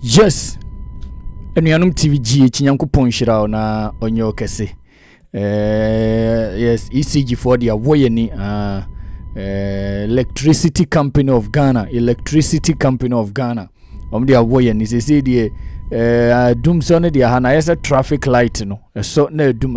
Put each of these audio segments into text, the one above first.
Yes. Enuanum TVG Chinyankopon Shirao na onyo kese. Yes, ECG for the avoyeni Electricity Company of Ghana. The avoyeni say the dum sone the hana yes a traffic light no. So na dum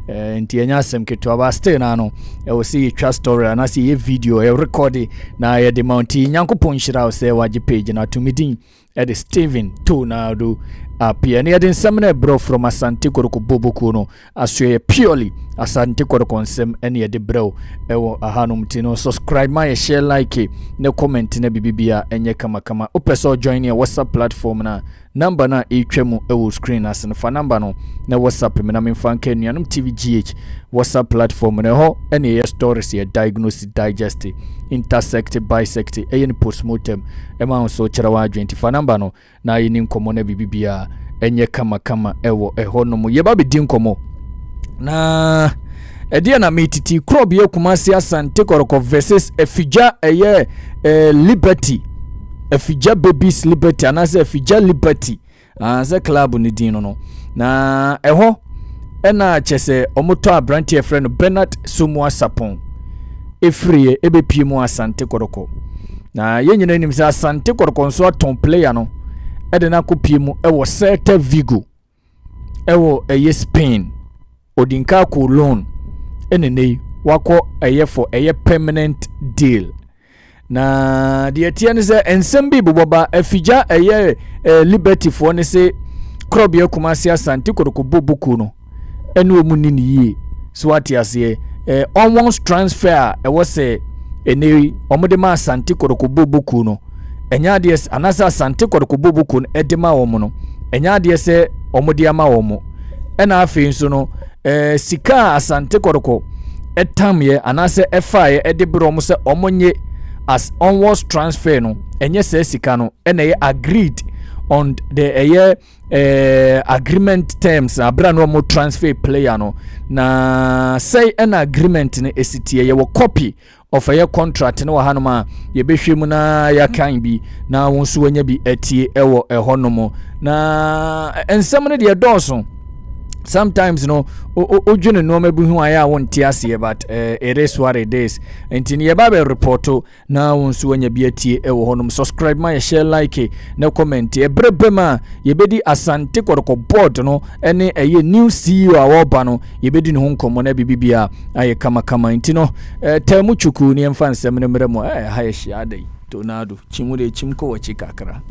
nti enya asem keto aba stay na no e wo see twa story na see video e record na ye de mountain Nyankopon Shirao say waje page na to midin Ed Steven to na do appear near the seminar bro from Asante Kotoko Boboku no aswe purely Asante Kotoko nsem ene de bro ewo ahanum tino subscribe my share like ne comment na bibia enye kama opeso join your WhatsApp platform na number na etwemu ewo screen as no fa number no na WhatsApp me na me fanka nuanum TVGH WhatsApp platform na ho ene ye stories ye diagnosis digest intersect bisect eye postmortem ema so kyerwa adwenti fa number no na yini nkomo na bibia enye kama ewo eho no ye ba bedi nkomo na edia na metiti krob ye Kumasi Asante Kotoko versus Efija eye Liberty Efija Babies Liberty anase Efija Liberty ze club ni din no na eho ena chese omoto abranti friend Bernard Sumwa Sapon efrie ebepie mu Asante Kotoko na yenyina enim se Asante Kotoko nso aton player no ede na kopie mu ewo Celta Vigo ewo eye Spain odinka ko loan enene wako eye for eye permanent deal na de atiane se ensem bi boboba Efija eye Liberty for ne se krobie Kumasi Asante Kotoko bobuku no enu omu ni niye so atiase almost transfer ewo se ene omode ma Asante Kotoko bobuku no enya de anasa Asante Kotoko bobuku no edema wo no enya de se omode ama wo ena afi nso no sika Asante Kotoko etamye anase efaye edebro mo se omonye as onwards transfer no enye se sika no ena ye agreed on the agreement terms abra no mo transfer player no na say an agreement ne esitie ye wo copy of a contract no hanoma ye behwemu na ya kan bi na wonso wanya bi etie ewo ehonomo na ensem ne de doso sometimes no ojune no mabuhu aya wonte ase but it is what it is enti ne ba be reporto na wonso wanya bi atie ewo honom subscribe my share like na comment e brebema ye bedi Asante Kotoko board no ene eye new CEO awoba no ye bedi ne ho nkomo na bibia aye kama enti no temu chuku ne mfa nsem ne mremo ha ye hia dai tornado chimude chimko wachi kakra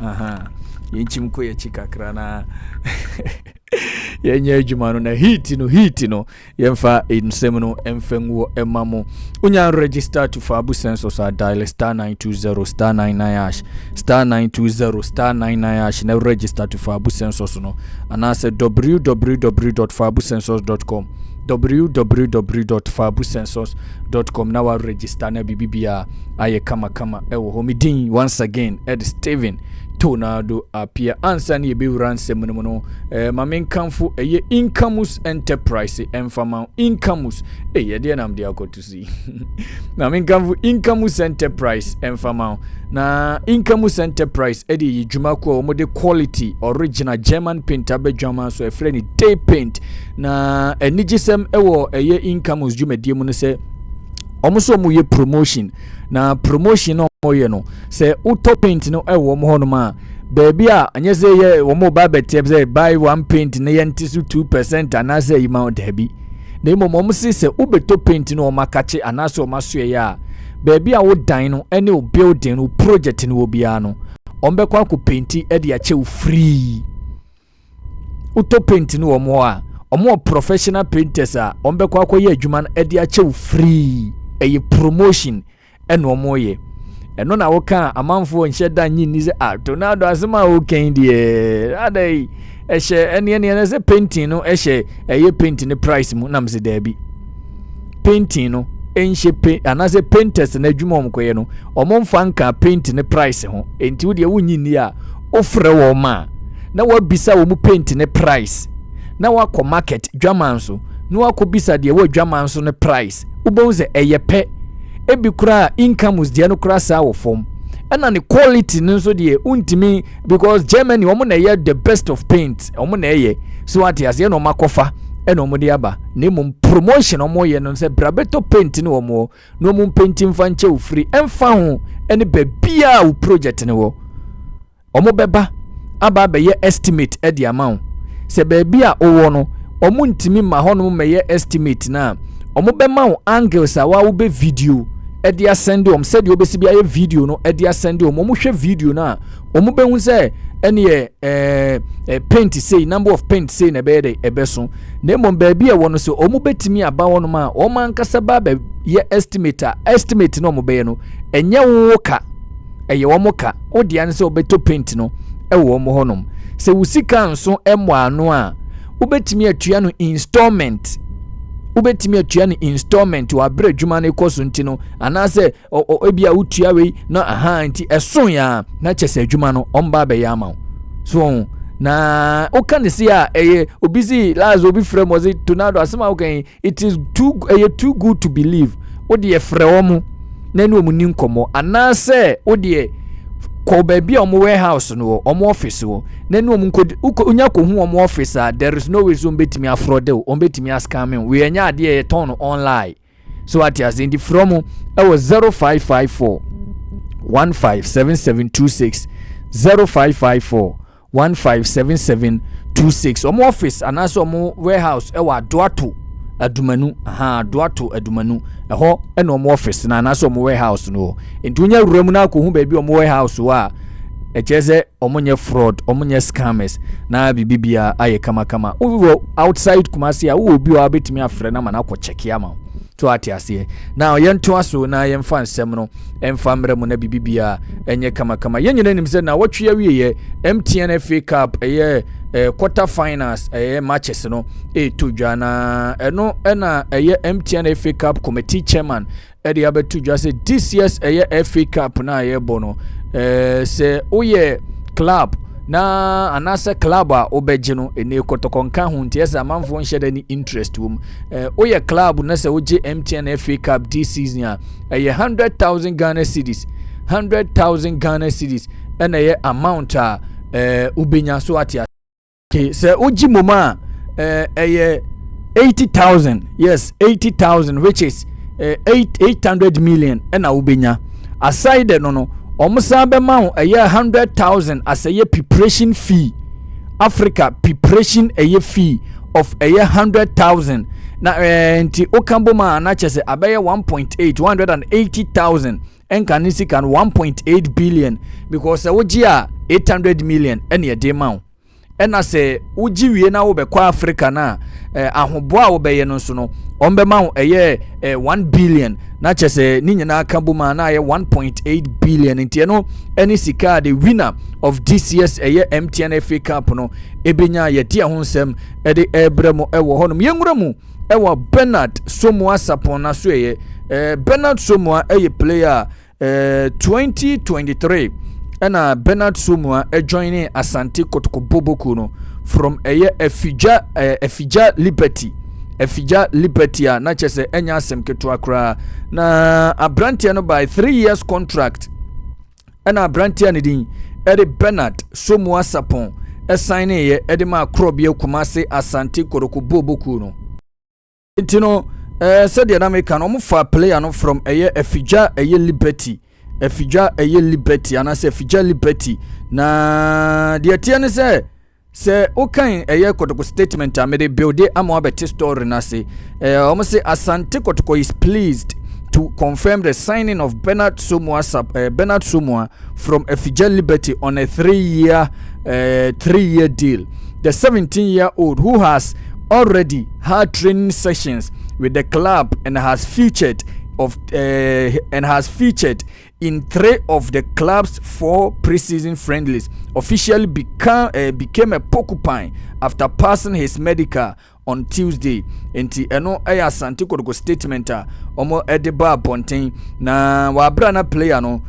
ye chimko ye chikakra na yenye adwuma no na hit no yemfa ensem no emfenwo emamo unya register to Fabu census dial *920*99# *920*99# na register to Fabu census no anase www.fabucensus.com www.fabucensus.com na wa register na bibia aye kama ewo homidin once again Ed Steven Tonado appear answer ni be ransom no mamenkamfo eye Incomus Enterprise enfama Incomus ye de nam de akoto si mamenkamfo Incomus Enterprise enfama na Incomus Enterprise edi yidwuma ko omode quality original German paint abedwama so efre ni day paint na enigisem ewo eye Incomus dwumadie mu no se omuso mu ye promotion na promotion no moye no se auto paint no ewo mo hono ma baby a anyeze ye wo mo ba bete say buy one paint na yenti su 2% anase ima dabi na imo mo si se ubeto paint no makache anase o maso ye a baby a wo dan no ene o building no project no obia no ombe kwa ko painti e de ache free auto paint no wo mo a omo professional painters a ombe kwa ko ye adwuma no e de ache free eye promotion eno moye eno na woka amanfo nheda nyini ze tornado asema wokan die adai ehye ene ze painting no ehye eye painting price mu na mse dabi painting no enhye anase painters na adwuma omkoye no omomfa nka painting price ho enti wo de wonyini a ofre wo ma na wabisa wo mu painting price na wako market dwamanso na wako bisa de wo dwamanso ne price ubonze eye pe ebi kura Incomus dia no kura sa wo fom ɛna ne quality no nso deɛ untimi because Germany omo na yɛ the best of paint omo na yɛ so what yas yɛ no makofa ɛna omo de aba na mum promotion omo yɛ no sɛ brabeto paint ne omo no mum painting fa nche ofiri ɛmfa ho ɛne bebia wo project ne wo omo beba aba be yɛ estimate e de amount sɛ bebia owo no omo ntimi ma ho no me yɛ estimate na omo be ma wo angles a wa wo be video e ascend said you obesi bia video no e ascend omo hwe video na omo be hu say ene paint say number of paint say na be de ebeso na mom ba bia wo no so omo betimi aba wo no ma o man kasa ba be ye estimate no omo be no enye wo ka eye wo mo ka o dia ne say obeto paint no e wo mo honom se wusika nso emo ano a obetimi atua no installment ubetimi atua ni installment wa bre adwuma ne koso ntino anase ebia utua we na aha nti eson ya na chese adwuma no omba be ya ma so na oka ne se a obizi last obi frame was it tornado asema okay it is too good to believe odi e frɛ omo na ne omu ni nkomo anase odi ko ba bia omo warehouse no omo office wo na ne omu onya ko hu omo office a there is no way so betimi afrode o betimi scam we enya ade e turn online so at as in the from e was 0554 157726 0554 157726 omo office anaso omo warehouse e wa doato adumanu doato adumanu eho ena omo office na anaso omo warehouse no entunya wuramu na ko hu ba bi omo warehouse wa echeze omo nye fraud omo nye scammers na bibibia aye kama wo outside Kumasi a wo obi wa betimi afre na mana ko check ama to atiase na yento aso na yemfa nsem no emfa mremu na bibibia enye kama yenyina nim se na watwe awiye MTN FA Cup quarter finals matches no to dwana eno na MTN FA Cup committee chairman edi abetu dwa se this year's FA Cup na bono se oye club na anase club a obeje no ene Kotoko nka ho ntiesa manfo nhede ni interest wom oye club na se oje MTN FA Cup this season a 100,000 Ghana cedis 100,000 Ghana cedis ene amount a ubenya so atia okay se oji moma 80,000 yes 80,000 which is 800 million ena ubenya aside no omusa be ma ho 100,000 as a preparation fee Africa preparation fee of 100,000 na nti okambo ma na chese abeye 1.8 enkanisi kan 1.8 billion because woji a 800 million ene de ma ena se uji wie na wo be kwa Africa na ahobo a wo be ye no so no ombe ma ho 1 billion na chese ni nyina kambu ma na 1.8 billion nti no eni sika the winner of this year's MTN FA Cup no ebenya ye dia ho nsem ede ebremo ewo honom yenwuramu ewo Bernard Somua Sapon na so Bernard Somua player 2023 ena Bernard Somua joining Asante Kotoko Boboku no from Efija Liberty na chese enya asem ketua kra na abrantia no by 3 years contract ena abrantia ne din ede Bernard Somua Sapon sign ede ma krobie Kumasi Asante Kotoko Boboku no intino said the American omufa player no from Efija Liberty and I say Efija Liberty na the atiane say okan Kotoko statement a me de build am abete story na say say Asante Kotoko is pleased to confirm the signing of Bernard Somua from Efija Liberty on a 3-year deal. The 17-year-old who has already had training sessions with the club and has featured in 3 of the club's 4 preseason friendlies officially became a porcupine after passing his medical on Tuesday. Enti eno Asante Kotoko statement omo edeba ponten na wabra na player no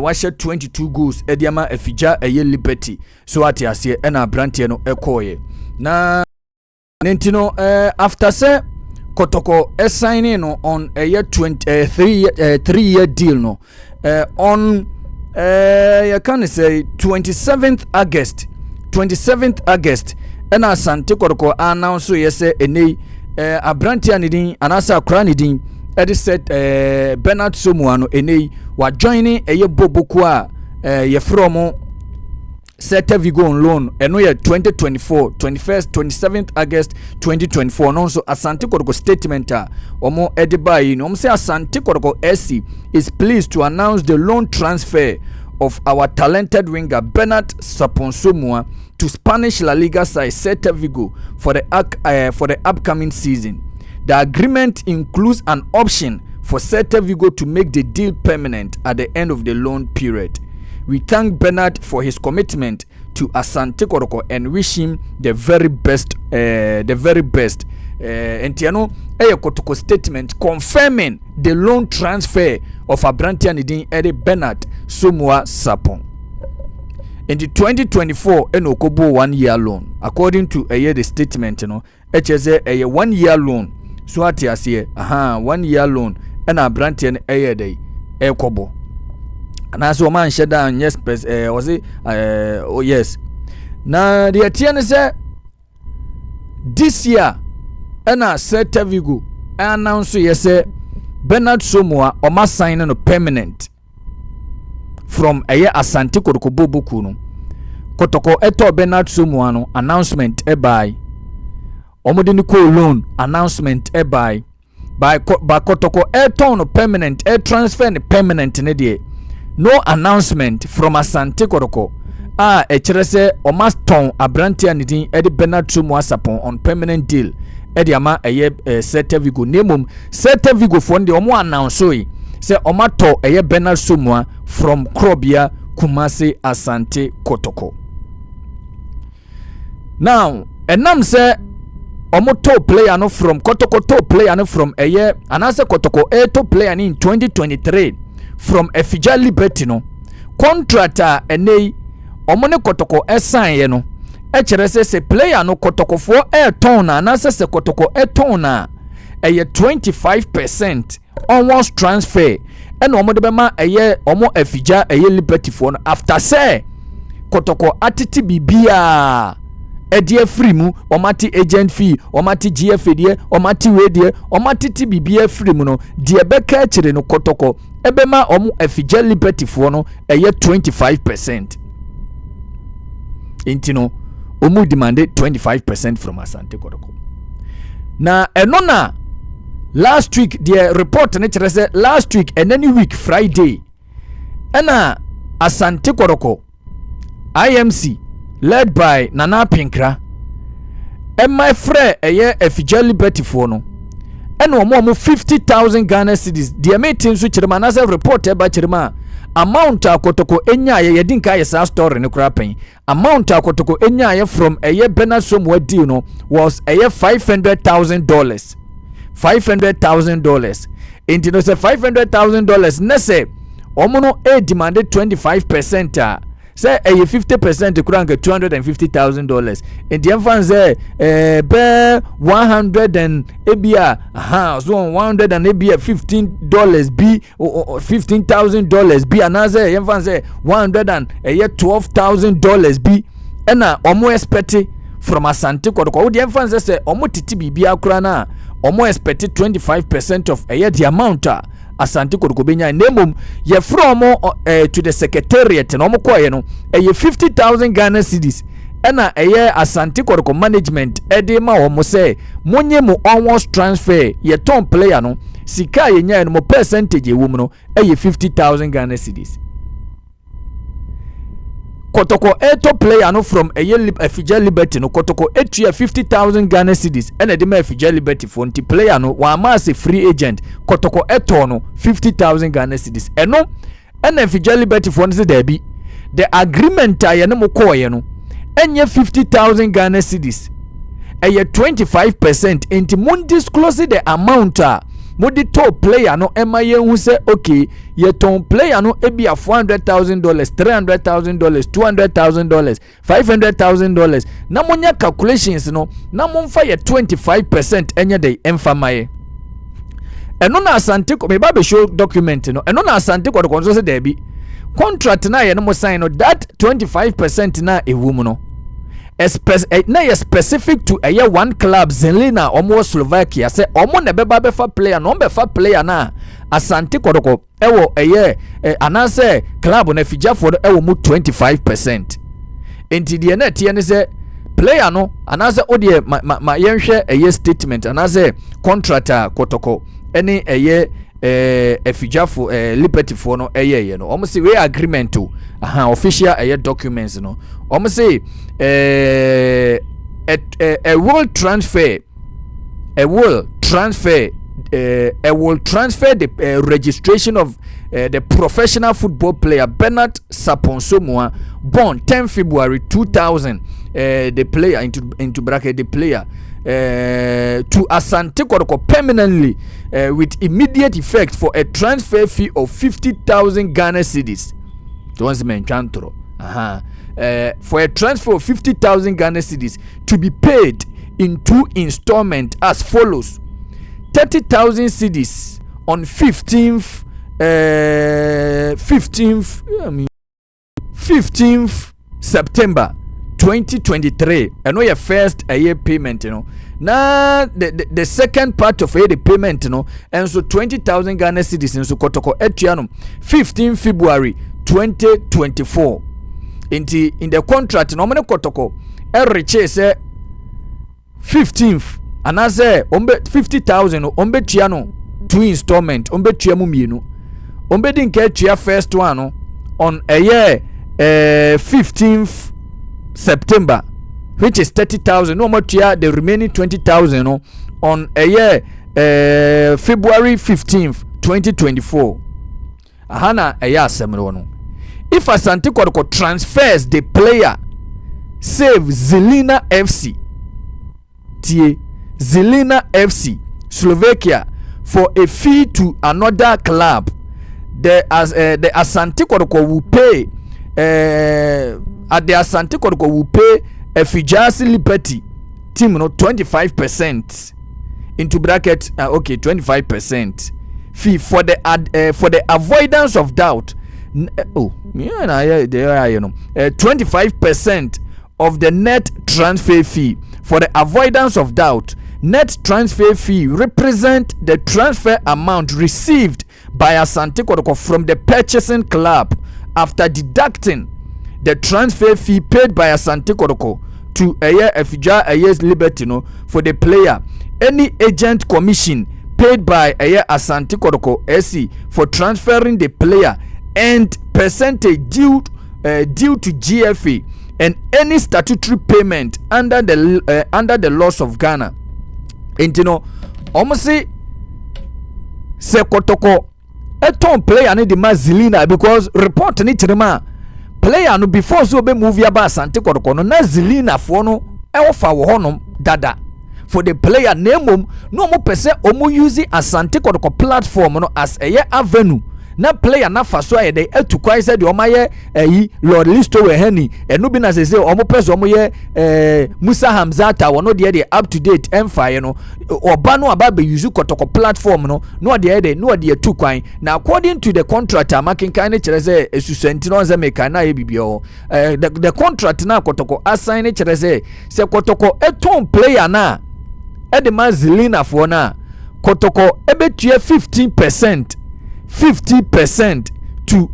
washe 22 goals ediama Efija Liberty so ati ase na brantie no ekoye na nentino after say Kotoko signing no on a 3-year deal no on you can say 27th August and Asante Kotoko announce yes ene abranti anidin anasa akra nidin e said Bernard Somuano ene wa joining eye boboku a ye from Celta Vigo on loan eno ye 27th August 2024 no so Asante Kotoko statement omo edibai no say Asante Kotoko SC is pleased to announce the loan transfer of our talented winger Bernard Saponsomua to Spanish La Liga side Celta Vigo for the upcoming season. The agreement includes an option for Celta Vigo to make the deal permanent at the end of the loan period. We thank Bernard for his commitment to Asante Kotoko and wish him the very best. Entiano Kotoko statement confirming the loan transfer of Abranti Anidin Ede Bernard Somua Sapon. In the 2024 Enokobo 1 year loan, according to the statement, HSA a 1 year loan. So at here, 1 year loan and Abranti and day Ekobo. And as a man shut down, yes, was it? Oh, yes. Now, the Atiana said this year, and I said to Vigo, I announced yes, Bernard Somoa or my sign on a permanent from a year Asante Kotoko Bobukuno. Kotoko Eto Bernard Somoano announcement by Omodiniko loan announcement by Kotoko Eto no permanent air transfer and permanent in a no announcement from Asante Kotoko. Echrese Omaston Abranti Anidin Eddie Bernard Somoa Sapon on permanent deal. Eddie Ama Celta Vigo nemum Celta Vigo for the Omo announce say Omato Bernard Somoa from Krobia Kumasi Asante Kotoko. Now enam say Omoto player no from Kotoko to player no from anase Kotoko to player in 2023 from Efija Liberty no contractor enei omone Kotoko sign no echere se player no Kotoko for ton na anase se Kotoko ton na 25% almost transfer and omode be ma omo Efija Liberty for no after say Kotoko atiti bibia edie free mu omati agent fee omati GFA die omati we die omati tibibia free mu no die beka kire no Kotoko ebema omu Efija Liberty for no 25%. Intino omu demanded 25% from Asante Kotoko. Na enona last week the report na kire say last week and any week Friday ena Asante Kotoko IMC led by Nana Pinkra and my friend Efija Liberty for no and omo 50,000 Ghana cedis the meeting so chirma na say report by chirma amount Kotoko enya ye dinka ye sa story ne krapen amount Kotoko enya from Bernard Somoa deal no was $500,000 into no say $500,000 na say omo no demanded 25% say 50% kuranga $250,000 and the fans say be 100 and ebia so 100 and ebia $15 be $15,000 be another fans say 100 and $12,000 be and omo expect from Asante Kotoko the fans say omo titi bibia kura na omo expect 25% of the amount Asante Kotoko benya nemum ye from to the secretariat no mokoye no 50,000 Ghana cedis ena Asante Kotoko management edema omo say monye mu almost transfer ye ton player no sika ye nya no percentage e wum no 50,000 Ghana cedis. Kotoko eto player no from Efija Liberty no Kotoko etu 50,000 Ghana cedis ena de ma Efija Liberty for nti player no wa ma as a free agent Kotoko eto no 50,000 Ghana cedis eno ena Efija Liberty for nse da bi the agreement aye no koye no enye 50,000 Ghana cedis 25% enti mun disclose the amount modi top player no emaye hu say okay ye ton player no ebia $400,000 $300,000 $200,000 $500,000 na monya calculations no na monfa ye 25% enye dey emfamaye eno na Asante ko me ba be show document no eno na Asante ko so say there bi contract na ye no mo sign no that 25% na ewum no na specific to one club Zelina omo Slovakia say omo na beba befa player no befa player na Asante Kotoko ewo anase club na fijafo ewo mu 25%. Enti de na tie ne say player no anase odie ma yenhwe statement anase contractor Kotoko ene fijafo Liberty for no no omo say we agreement to official documents no omo say a will transfer the registration of the professional football player Bernard Saponsomua, born 10 February 2000, the player into bracket the player to Asante Kotoko permanently with immediate effect for a transfer fee of 50,000 Ghana cedis. For a transfer of 50,000 Ghana cedis to be paid in 2 installments as follows: 30,000 cedis on 15th September 2023. I know your first year payment, Now the second part of the payment, and so 20,000 Ghana cedis in so Kotoko etianum 15 February 2024. In the contract, no mane Kotoko reche say 15th and I say 50,000 ombe tiano 2 installment ombe tiamu mienu ombe din ke tia first one on a year 15th September, which is 30,000. No more tia the remaining 20,000 on a year February 15th 2024. Ahana a year semino. If Asante Kotoko transfers the player, save Zelina FC, Zelina FC, Slovakia, for a fee to another club, the Asante Kotoko will pay. At the Asante Kotoko will pay a Fijasi Liberty team 25% into bracket. 25% fee for the avoidance of doubt. 25% of the net transfer fee. For the avoidance of doubt, net transfer fee represent the transfer amount received by Asante Kotoko from the purchasing club after deducting the transfer fee paid by Asante Kotoko to Fija Liberty for the player, any agent commission paid by Asante Kotoko SC for transferring the player, and percentage due to GFA, and any statutory payment under the laws of Ghana. Intino almost say Kotoko eton player ni the Zelina, because report ni chirema player no before so be move about Asante Kotoko no na Zelina for no offer wo honom dada for the player name no mo pese omo use Asante Kotoko platform no as avenue na player na faso aye dey etukwan say de omaye Lord Listo we hani enu bi na say omo pese omo ye Musa Hamzata wono de up to date emfire no oba no aba be use Kotoko platform no de no de etukwan na according to the contract making kan kire say esusanti no say make na ye bibio the contract na Kotoko assign kire say Kotoko eton player na edema Zelina for na Kotoko ebetua 50% to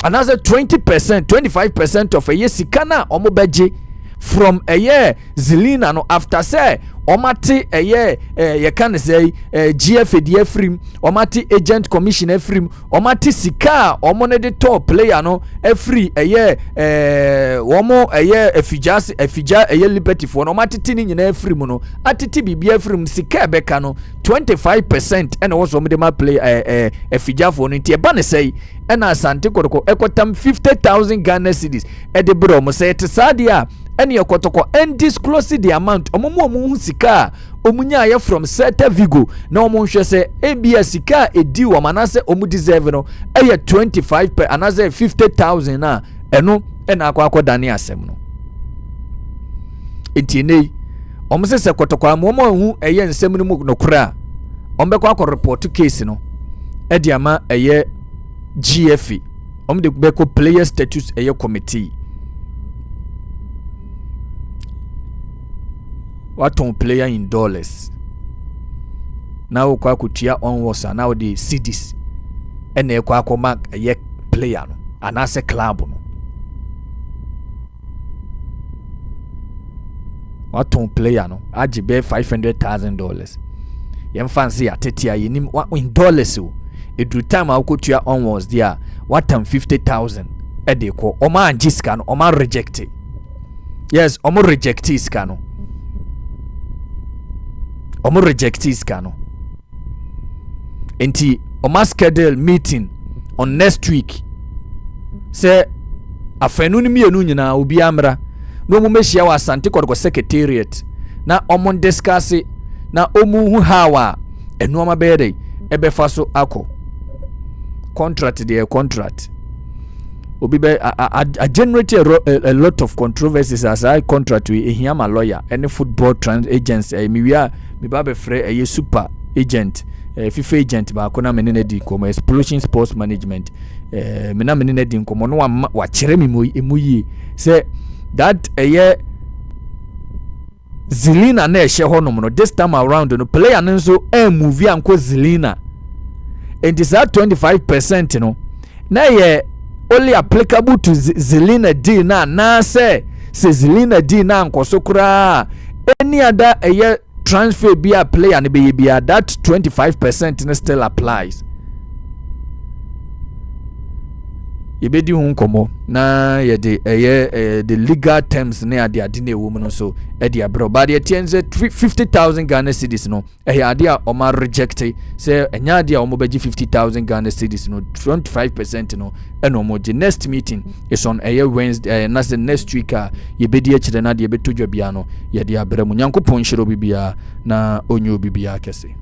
another 20%, 25% of a year sikana omobeji from a year Zelina no after say omati a year you can say GFA free omati agent commission free omati sika omone de top player no free a year womo a year efija a year Liberty for no omati tini nyina free mu no atiti bibia free sika beka no 25% and also omde play efija for no ntie ba ne say and Asante Kotoko ekotam 50,000 Ghana cedis e de bro mo say tsadia and your Kotoko undisclose the amount omo sika omunya ya from Celta Vigo na omo hwe se ebia sika edi wo manase omu deserve no e 25 per another 50,000 na eno na akwa dani asem no entienei omo se Kotoko amomo hu eye nsem no mu no kura ombe kwa report case no e di ama eye GFA de beko player status eye committee waton player in dollars now kwa kutia onwards now the cedis ene kwa akoma eye player no anase club no waton player no ajibe $500,000 yem fancy atetia yenim in dollars o edru time akotua onwards there watam 50,000 ede ko oma anjiska no oma reject yes omo reject iska no omo reject iska no enti oma schedule meeting on next week say afenu ni mienu nyina obi amra no mo mehia wa Asante Kotoko secretariat na omo discuss na omu hu hawa enu ama bede ebefa so akọ contract the contract obi be a generate a lot of controversies as I contract we ehia ma lawyer any football trans agents mi wia mi ba be free super agent FIFA agent ba ko na me ne di komo explosion sports management me na me ne di komo no wa kire mi emuyi say that Zelina na ehye honom no this time around no player no so movie anko Zelina and is that 25% no na ye only applicable to Zelina deal na say Zelina deal na anko so kura any other transfer be a player and be that 25% still applies. Yebedi hu nkomo na ye the legal terms na ade ade na ewo mu so e de abro ba de tienze 50,000 Ghana cedis no e ade a o ma reject say enya ade a o mo beji 50,000 Ghana cedis no 25% no e no mo the next meeting is on Wednesday na the next week yebedi a kire na de beto dwa bia no ye de abra mu nyankopon hiro bibia na onyo bibia kese.